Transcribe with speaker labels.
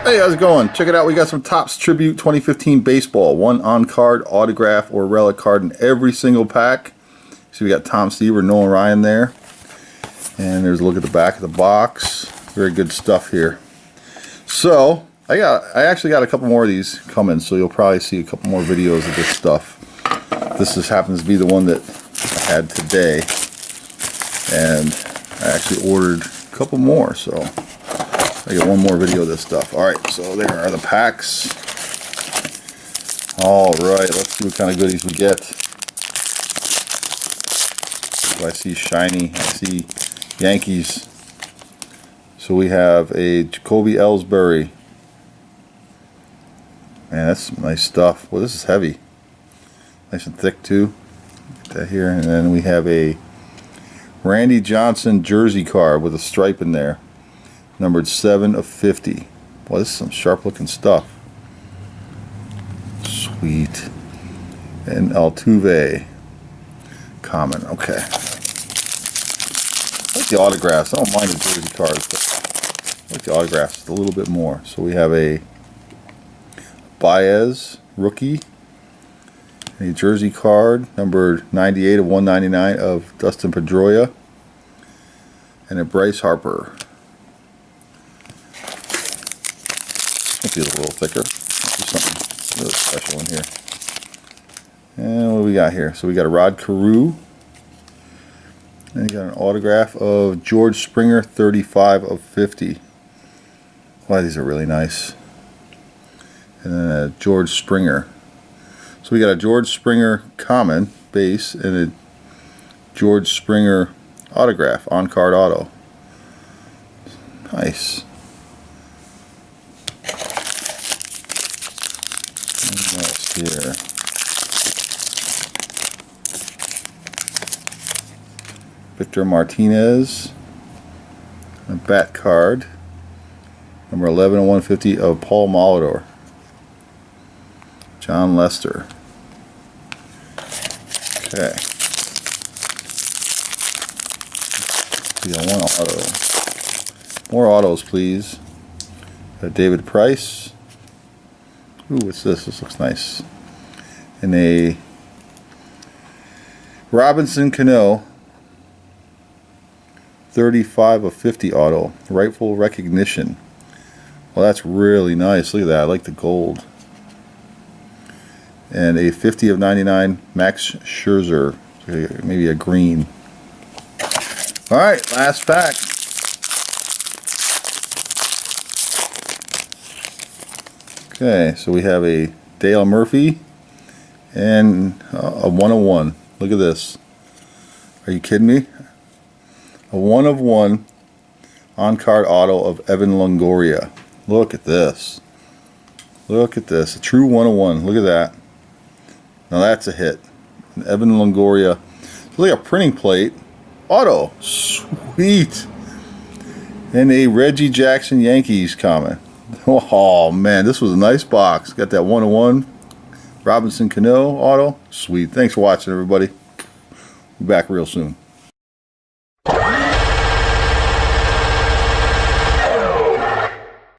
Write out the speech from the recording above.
Speaker 1: Hey, how's it going? Check it out. We got some Topps Tribute 2015 baseball. One on-card, autograph, or relic card in every single pack. So we got Tom Seaver, Nolan Ryan there. And there's a look at the back of the box. Very good stuff here. So, I actually got a couple more of these coming, so you'll probably see a couple more videos of this stuff. This just happens to be the one that I had today. And I actually ordered a couple more, so I get one more video of this stuff. Alright, so there are the packs. Alright, let's see what kind of goodies we get. I see shiny, I see Yankees. So we have a Jacoby Ellsbury. Man, that's some nice stuff. Well, this is heavy. Nice and thick too. Get that here. And then we have a Randy Johnson jersey card with a stripe in there. Numbered 7 of 50. Boy, this is some sharp looking stuff. Sweet. And Altuve. Common. Okay. I like the autographs. I don't mind the jersey cards, but I like the autographs a little bit more. So we have a Baez rookie. A jersey card. Numbered 98 of 199 of Dustin Pedroia. And a Bryce Harper. Might be a little thicker. There's something really special in here. And what do we got here? So we got a Rod Carew. And you got an autograph of George Springer, 35 of 50. Wow, these are really nice. And then a George Springer. So we got a George Springer common base and a George Springer autograph, on-card auto. Nice. What else here? Victor Martinez, a bat card, number 11 of 150 of Paul Molitor. John Lester. Okay. We got one auto. More autos, please. Got David Price. Ooh, what's this? This looks nice. And a Robinson Cano, 35 of 50 auto. Rightful recognition. Well, that's really nice. Look at that. I like the gold. And a 50 of 99 Max Scherzer. Maybe a green. Alright, last pack. Okay, so we have a Dale Murphy and a 101. Look at this. Are you kidding me? A 1 of 1 on-card auto of Evan Longoria. Look at this. Look at this. A true 101. Look at that. Now that's a hit. An Evan Longoria. It's like a printing plate. Auto. Sweet. And a Reggie Jackson Yankees comment. Oh man, this was a nice box. Got that 101 Robinson Cano auto. Sweet. Thanks for watching, everybody. Be back real soon.